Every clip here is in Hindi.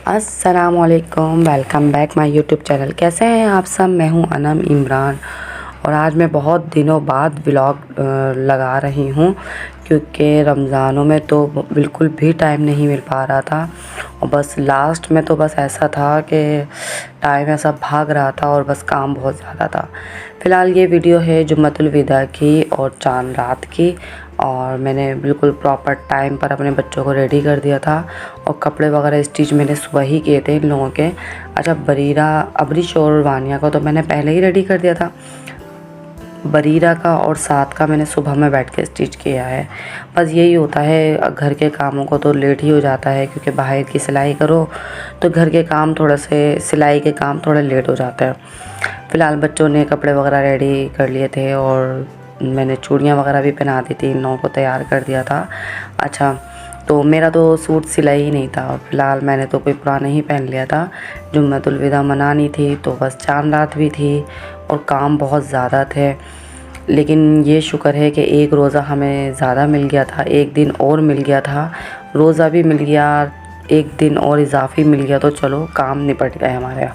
अस्सलामुअलैकुम, welcome back my YouTube channel. कैसे हैं आप सब? मैं हूं अनम इमरान और आज मैं बहुत दिनों बाद व्लॉग लगा रही हूं क्योंकि रमज़ानों में तो बिल्कुल भी टाइम नहीं मिल पा रहा था और बस लास्ट में तो बस ऐसा था कि टाइम ऐसा भाग रहा था और बस काम बहुत ज़्यादा था। फ़िलहाल ये वीडियो है जुम्मतुल विदा की और चांद रात की और मैंने बिल्कुल प्रॉपर टाइम पर अपने बच्चों को रेडी कर दिया था और कपड़े वगैरह स्टिच मैंने सुबह ही किए थे इन लोगों के। अच्छा, बरीरा, अबरिश और वानिया को तो मैंने पहले ही रेडी कर दिया था। बरीरा का और साथ का मैंने सुबह में बैठ के स्टिच किया है। बस यही होता है, घर के कामों को तो लेट ही हो जाता है क्योंकि बाहर की सिलाई करो तो घर के काम थोड़ा से, सिलाई के काम थोड़े लेट हो जाते हैं। फ़िलहाल बच्चों ने कपड़े वगैरह रेडी कर लिए थे और मैंने चूड़ियाँ वगैरह भी पहना दी थी, इन लोगों को तैयार कर दिया था। अच्छा, तो मेरा तो सूट सिलाई ही नहीं था। फ़िलहाल मैंने तो कोई पुराना ही पहन लिया था। जुम्मतुल विदा मनानी थी तो बस चांद रात भी थी और काम बहुत ज़्यादा थे, लेकिन ये शुक्र है कि एक रोज़ा हमें ज़्यादा मिल गया था, एक दिन और मिल गया था, रोज़ा भी मिल गया, एक दिन और इजाफी मिल गया, तो चलो काम निपट गए हमारे।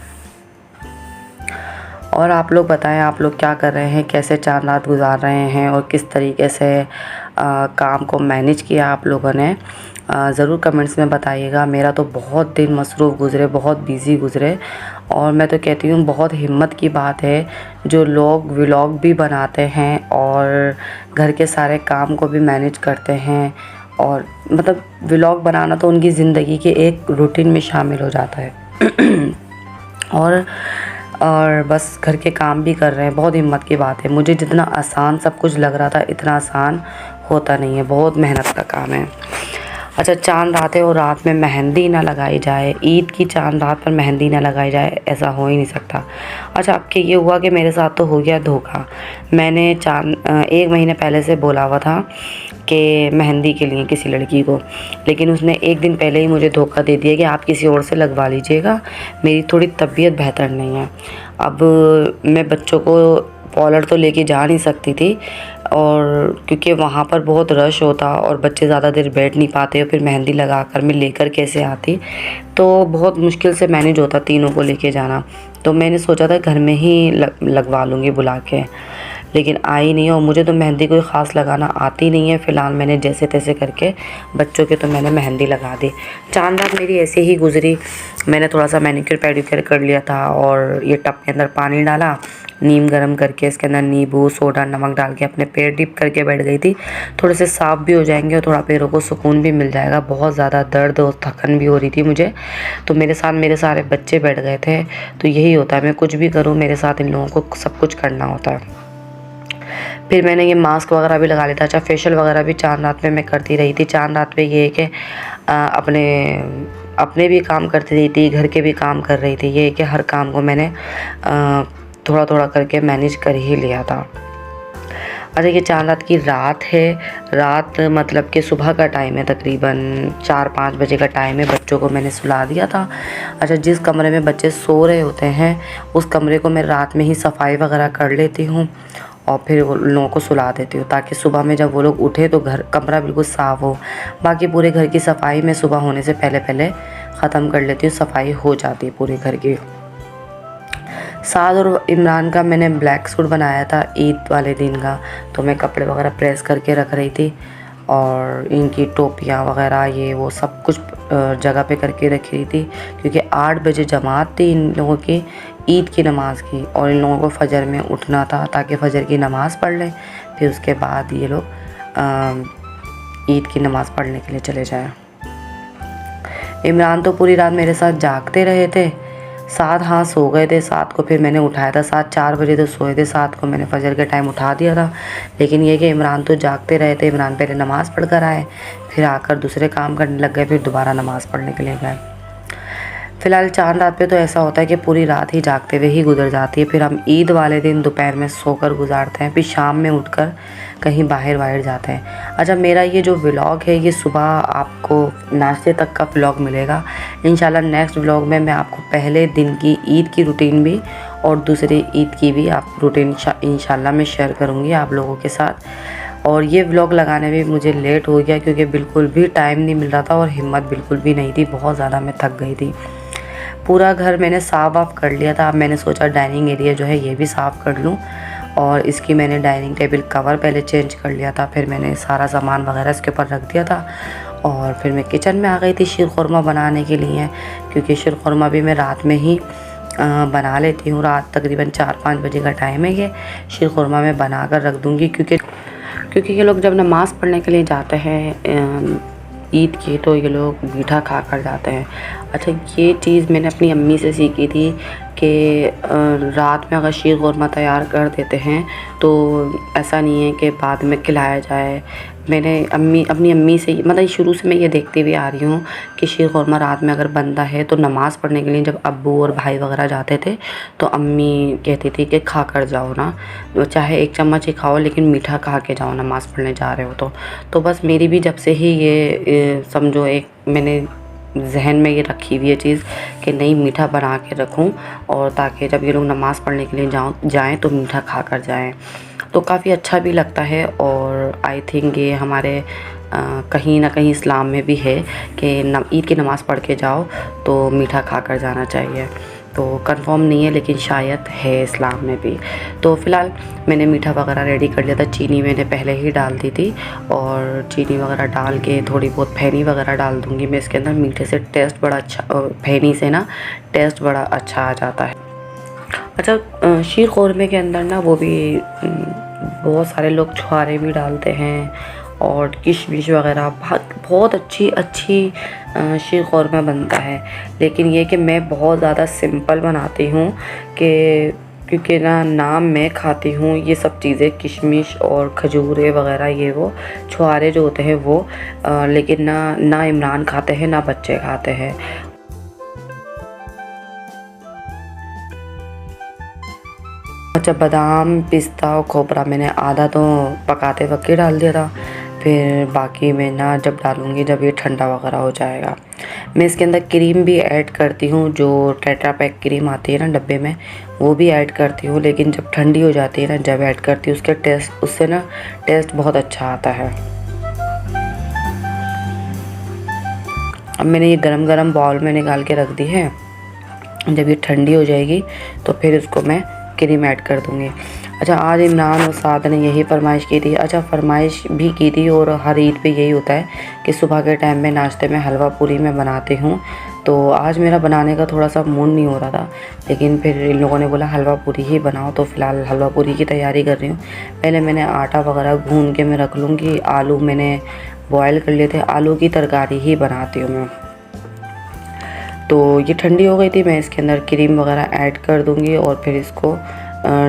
और आप लोग बताएं, आप लोग क्या कर रहे हैं, कैसे चांद रात गुजार रहे हैं और किस तरीके से काम को मैनेज किया आप लोगों ने। ज़रूर कमेंट्स में बताइएगा। मेरा तो बहुत दिन मसरूफ़ गुज़रे, बहुत बिज़ी गुज़रे और मैं तो कहती हूँ बहुत हिम्मत की बात है जो लोग व्लॉग भी बनाते हैं और घर के सारे काम को भी मैनेज करते हैं। और मतलब व्लॉग बनाना तो उनकी ज़िंदगी के एक रूटीन में शामिल हो जाता है और बस घर के काम भी कर रहे हैं। बहुत हिम्मत की बात है। मुझे जितना आसान सब कुछ लग रहा था इतना आसान होता नहीं है, बहुत मेहनत का काम है। अच्छा, चांद रात है और रात में मेहंदी ना लगाई जाए, ईद की चांद रात पर मेहंदी ना लगाई जाए, ऐसा हो ही नहीं सकता। अच्छा, अब कि ये हुआ कि मेरे साथ तो हो गया धोखा। मैंने 1 महीने पहले से बोला हुआ था कि मेहंदी के लिए किसी लड़की को, लेकिन उसने एक दिन पहले ही मुझे धोखा दे दिया कि आप किसी और से लगवा लीजिएगा, मेरी थोड़ी तबीयत बेहतर नहीं है। अब मैं बच्चों को पॉलर तो लेके जा नहीं सकती थी और क्योंकि वहाँ पर बहुत रश होता और बच्चे ज़्यादा देर बैठ नहीं पाते और फिर मेहंदी लगा कर मैं लेकर कैसे आती, तो बहुत मुश्किल से मैनेज होता तीनों को लेके जाना। तो मैंने सोचा था घर में ही लगवा लूँगी बुला के, लेकिन आई नहीं और मुझे तो मेहंदी कोई ख़ास लगाना आती नहीं है। फ़िलहाल मैंने जैसे तैसे करके बच्चों के तो मैंने मेहंदी लगा दी। चांद रात मेरी ऐसे ही गुज़री। मैंने थोड़ा सा मैनिक्योर पेडिक्योर कर लिया था और ये टब के अंदर पानी डाला, नीम गर्म करके इसके अंदर नींबू, सोडा, नमक डाल के अपने पैर डिप करके बैठ गई थी। थोड़े से साफ़ भी हो जाएंगे और थोड़ा पैरों को सुकून भी मिल जाएगा। बहुत ज़्यादा दर्द और थकन भी हो रही थी मुझे, तो मेरे साथ मेरे सारे बच्चे बैठ गए थे। तो यही होता है, मैं कुछ भी करूँ मेरे साथ इन लोगों को सब कुछ करना होता है। फिर मैंने ये मास्क वगैरह भी लगा लिया था। अच्छा, फेशियल वगैरह भी चांद रात में मैं करती रही थी। चांद रात में ये है कि अपने भी काम करती रही थी, घर के भी काम कर रही थी। ये है कि हर काम को मैंने थोड़ा थोड़ा करके मैनेज कर ही लिया था। अच्छा, ये चांद रात की रात है। रात मतलब कि सुबह का टाइम है, तकरीबन 4-5 बजे का टाइम है। बच्चों को मैंने सुला दिया था। अच्छा, जिस कमरे में बच्चे सो रहे होते हैं उस कमरे को मैं रात में ही सफाई वगैरह कर लेती हूँ और फिर वो लोगों को सुला देती हूँ ताकि सुबह में जब वो लोग उठे तो कमरा बिल्कुल साफ़ हो। बाकी पूरे घर की सफाई मैं सुबह होने से पहले पहले ख़त्म कर लेती हूँ, सफाई हो जाती है पूरे घर की। साद और इमरान का मैंने ब्लैक सूट बनाया था ईद वाले दिन का, तो मैं कपड़े वगैरह प्रेस करके रख रही थी और इनकी टोपियाँ वगैरह ये वो सब कुछ जगह पे करके रख रही थी क्योंकि 8 बजे जमात थी इन लोगों की ईद की नमाज़ की और इन लोगों को फ़जर में उठना था ताकि फ़जर की नमाज़ पढ़ लें, फिर उसके बाद ये लोग ईद की नमाज़ पढ़ने के लिए चले जाएं। इमरान तो पूरी रात मेरे साथ जागते रहे थे। साथ हाँ सो गए थे, साथ को फिर मैंने उठाया था। साथ 4 बजे तो सोए थे, साथ को मैंने फ़जर के टाइम उठा दिया था। लेकिन ये कि इमरान तो जागते रहे थे। इमरान पहले नमाज़ पढ़ कर आए, फिर आकर दूसरे काम करने लग गए, फिर दोबारा नमाज़ पढ़ने के लिए गए। फ़िलहाल चांद रात पे तो ऐसा होता है कि पूरी रात ही जागते हुए ही गुजर जाती है। फिर हम ईद वाले दिन दोपहर में सोकर गुजारते हैं, फिर शाम में उठकर कहीं बाहर जाते हैं। अच्छा, मेरा ये जो व्लॉग है ये सुबह आपको नाश्ते तक का व्लॉग मिलेगा। इंशाल्लाह नेक्स्ट व्लॉग में मैं आपको पहले दिन की ईद की रूटीन भी और दूसरी ईद की भी आप रूटीन इंशाल्लाह मैं शेयर करूँगी आप लोगों के साथ। और ये व्लॉग लगाने में मुझे लेट हो गया क्योंकि बिल्कुल भी टाइम नहीं मिल रहा था और हिम्मत बिल्कुल भी नहीं थी, बहुत ज़्यादा मैं थक गई थी। पूरा घर मैंने साफ़ वाफ कर लिया था। अब मैंने सोचा डाइनिंग एरिया जो है ये भी साफ़ कर लूँ, और इसकी मैंने डाइनिंग टेबल कवर पहले चेंज कर लिया था, फिर मैंने सारा सामान वगैरह इसके ऊपर रख दिया था। और फिर मैं किचन में आ गई थी शीर खुरमा बनाने के लिए, क्योंकि शीर खुरमा भी मैं रात में ही बना लेती हूँ। रात तकरीबन 4-5 बजे का टाइम है, ये शीर खुरमा मैं बना कर रख दूँगी, क्योंकि ये लोग जब नमाज़ पढ़ने के लिए जाते हैं ईद की, तो ये लोग मीठा खा कर जाते हैं। अच्छा, ये चीज़ मैंने अपनी अम्मी से सीखी थी कि रात में अगर शीर खुरमा तैयार कर देते हैं तो ऐसा नहीं है कि बाद में खिलाया जाए। मैंने अपनी अम्मी से, मतलब शुरू से मैं ये देखती हुई आ रही हूँ कि शीर खुरमा रात में अगर बनता है तो नमाज़ पढ़ने के लिए जब अब्बू और भाई वगैरह जाते थे तो अम्मी कहती थी कि खा कर जाओ ना, चाहे 1 चम्मच ही खाओ लेकिन मीठा खा के जाओ नमाज़ पढ़ने जा रहे हो तो बस मेरी भी जब से ही ये समझो एक मैंने जहन में ये रखी हुई है चीज़ कि नहीं, मीठा बना के रखूं, और ताकि जब ये लोग नमाज़ पढ़ने के लिए जाएँ तो मीठा खा कर जाएँ। तो काफ़ी अच्छा भी लगता है, और आई थिंक ये हमारे कहीं ना कहीं इस्लाम में भी है कि ईद की नमाज़ पढ़ के जाओ तो मीठा खा कर जाना चाहिए। तो कंफर्म नहीं है लेकिन शायद है इस्लाम में भी। तो फ़िलहाल मैंने मीठा वगैरह रेडी कर लिया था। चीनी मैंने पहले ही डाल दी थी, और चीनी वगैरह डाल के थोड़ी बहुत फैनी वगैरह डाल दूँगी मैं इसके अंदर। मीठे से टेस्ट बड़ा अच्छा, फैनी से ना टेस्ट बड़ा अच्छा आ जाता है। अच्छा, शीर खुरमे के अंदर ना वो भी बहुत सारे लोग छुहारे भी डालते हैं और किशमिश वगैरह, बहुत अच्छी शीर खुरमा बनता है। लेकिन ये कि मैं बहुत ज़्यादा सिंपल बनाती हूँ क्योंकि ना मैं खाती हूँ ये सब चीज़ें, किशमिश और खजूरें वगैरह, ये वो छुहारे जो होते हैं वो, लेकिन ना इमरान खाते हैं ना बच्चे खाते हैं। अच्छा, बादाम, पिस्ता और खोपरा मैंने आधा तो पकाते वक्त ही डाल दिया था, फिर बाकी मैं ना जब डालूँगी जब ये ठंडा वगैरह हो जाएगा। मैं इसके अंदर क्रीम भी ऐड करती हूँ, जो टेट्रा पैक क्रीम आती है ना डब्बे में, वो भी ऐड करती हूँ, लेकिन जब ठंडी हो जाती है ना, जब ऐड करती हूँ उससे ना टेस्ट बहुत अच्छा आता है। अब मैंने ये गरम बाउल में निकाल के रख दी है। जब ये ठंडी हो जाएगी तो फिर इसको मैं क्रीम ऐड कर दूँगी। अच्छा, आज इमरान और साद ने यही फरमाइश की थी। अच्छा, फरमाइश भी की थी, और हर ईद पे यही होता है कि सुबह के टाइम में नाश्ते में हलवा पूरी मैं बनाती हूँ। तो आज मेरा बनाने का थोड़ा सा मूड नहीं हो रहा था, लेकिन फिर इन लोगों ने बोला हलवा पूरी ही बनाओ, तो फ़िलहाल हलवा पूरी की तैयारी कर रही हूँ। पहले मैंने आटा वगैरह गूँध के मैं रख लूँगी। आलू मैंने बॉयल कर लिए थे, आलू की तरकारी ही बनाती हूँ मैं। तो ये ठंडी हो गई थी, मैं इसके अंदर क्रीम वगैरह ऐड कर दूँगी, और फिर इसको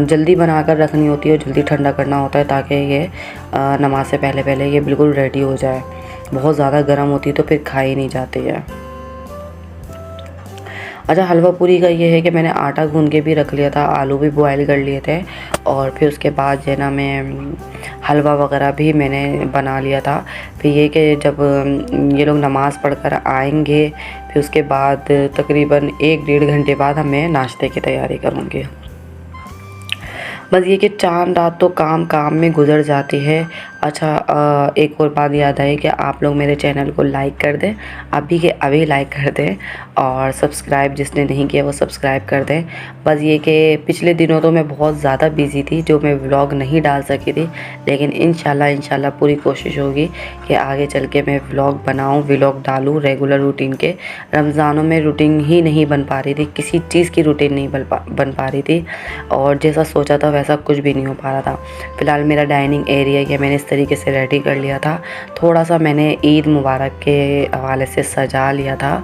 जल्दी बनाकर रखनी होती है और जल्दी ठंडा करना होता है, ताकि ये नमाज से पहले ये बिल्कुल रेडी हो जाए। बहुत ज़्यादा गर्म होती है तो फिर खाई नहीं जाती है। अच्छा, हलवा पूरी का ये है कि मैंने आटा गूँध के भी रख लिया था, आलू भी बॉयल कर लिए थे, और फिर उसके बाद जो है ना मैं हलवा वगैरह भी मैंने बना लिया था। फिर ये कि जब ये लोग नमाज़ पढ़कर आएंगे, फिर उसके बाद तकरीबन 1-1.5 घंटे बाद मैं नाश्ते की तैयारी करूँगी। बस ये कि चांद रात तो काम में गुजर जाती है। अच्छा, एक और बात याद आई कि आप लोग मेरे चैनल को लाइक कर दें, अभी के अभी लाइक कर दें, और सब्सक्राइब जिसने नहीं किया वो सब्सक्राइब कर दें। बस ये कि पिछले दिनों तो मैं बहुत ज़्यादा बिज़ी थी, जो मैं व्लॉग नहीं डाल सकी थी, लेकिन इंशाल्लाह पूरी कोशिश होगी कि आगे चल के मैं व्लॉग बनाऊँ, व्लॉग डालूँ रेगुलर रूटीन के। रमज़ानों में रूटीन ही नहीं बन पा रही थी, किसी चीज़ की रूटीन नहीं बन पा रही थी, और जैसा सोचा था वैसा कुछ भी नहीं हो पा रहा था। फ़िलहाल मेरा डाइनिंग एरिया ये मैंने इस तरीके से रेडी कर लिया था। थोड़ा सा मैंने ईद मुबारक के हवाले से सजा लिया था,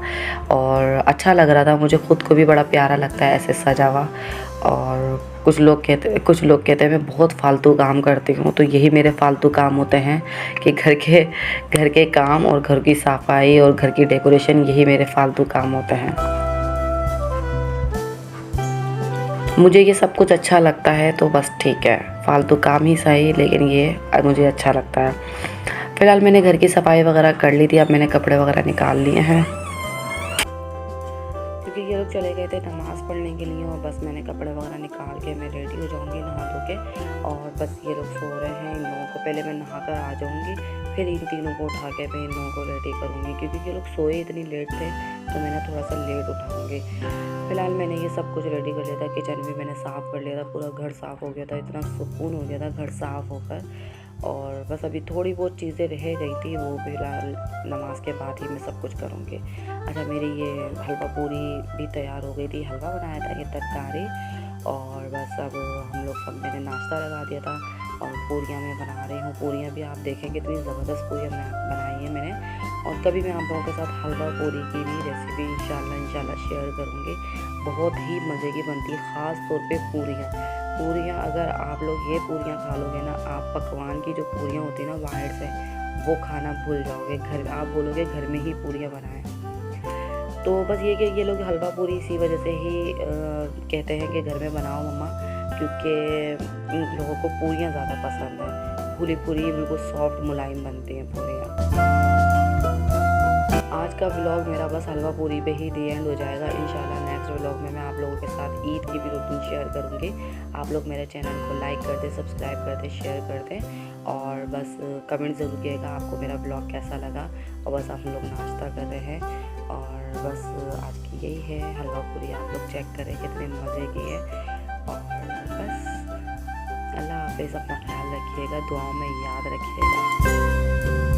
और अच्छा लग रहा था, मुझे ख़ुद को भी बड़ा प्यारा लगता है ऐसे सजा हुआ। और कुछ लोग कहते हैं मैं बहुत फ़ालतू काम करती हूँ, तो यही मेरे फ़ालतू काम होते हैं कि घर के काम और घर की सफाई और घर की डेकोरेशन, यही मेरे फ़ालतू काम होते हैं। मुझे ये सब कुछ अच्छा लगता है, तो बस ठीक है, फ़ालतू काम ही सही, लेकिन ये मुझे अच्छा लगता है। फ़िलहाल मैंने घर की सफाई वगैरह कर ली थी, अब मैंने कपड़े वगैरह निकाल लिए हैं, क्योंकि ये लोग चले गए थे नमाज़ पढ़ने के लिए और बस मैंने कपड़े वगैरह निकाल के मैं रेडी हो जाऊँगी नहा धो के। और बस ये लोग सो रहे हैं, इन लोगों को पहले मैं नहा कर आ जाऊँगी, फिर इन तीनों को उठा के मैं इन लोगों को रेडी करूँगी, क्योंकि ये लोग सोए इतनी लेट थे तो मैंने थोड़ा सा लेट उठाऊँगी। फ़िलहाल मैंने ये सब कुछ रेडी कर लिया था, किचन भी मैंने साफ़ कर लिया था, पूरा घर साफ़ हो गया था, इतना सुकून हो गया था घर साफ़ होकर। और बस अभी थोड़ी बहुत चीज़ें रह गई थी, वो फ़िलहाल नमाज़ के बाद ही मैं सब कुछ करूँगी। अच्छा, मेरी ये हलवा पूरी भी तैयार हो गई थी, हलवा बनाया था, ये तरकारी। और बस अब हम लोग सब, मैंने नाश्ता लगा दिया था और पूरियाँ मैं बना रही हूँ। पूरियाँ भी आप देखें कितनी ज़बरदस्त पूरियाँ बनाई हैं मैंने। और कभी मैं आप लोगों के साथ हलवा पूरी की भी रेसिपी इंशाल्लाह शेयर करूँगी। बहुत ही मज़े की बनती है, ख़ास तौर पे पूरियाँ अगर आप लोग ये पूरियाँ खा लोगे ना, आप पकवान की जो पूरियाँ होती हैं ना बाहर से, वो खाना भूल जाओगे। घर आप बोलोगे घर में ही पूरियाँ बनाएं। तो बस ये कि ये लोग हलवा पूरी इसी वजह से ही कहते हैं कि घर में बनाओ मम्मा, क्योंकि इन लोगों को पूरियाँ ज़्यादा पसंद है। पूरी बिल्कुल सॉफ्ट मुलायम बनती हैं पूरियाँ। आज का व्लॉग मेरा बस हलवा पूरी पे ही दी एंड हो जाएगा। इंशाल्लाह नेक्स्ट व्लॉग में मैं आप लोगों के साथ ईद की भी रूटीन शेयर करूँगी। आप लोग मेरे चैनल को लाइक कर दें, सब्सक्राइब कर दें, शेयर कर दें और बस कमेंट ज़रूर कीजिएगा आपको मेरा व्लॉग कैसा लगा। और बस हम लोग नाश्ता कर रहे हैं और बस आज की यही है हलवा पूरी। आप लोग चेक करें कितने मज़े की है। और बस अल्लाह हाफ़िज़, अपना ख्याल रखिएगा, दुआओं में याद रखिएगा।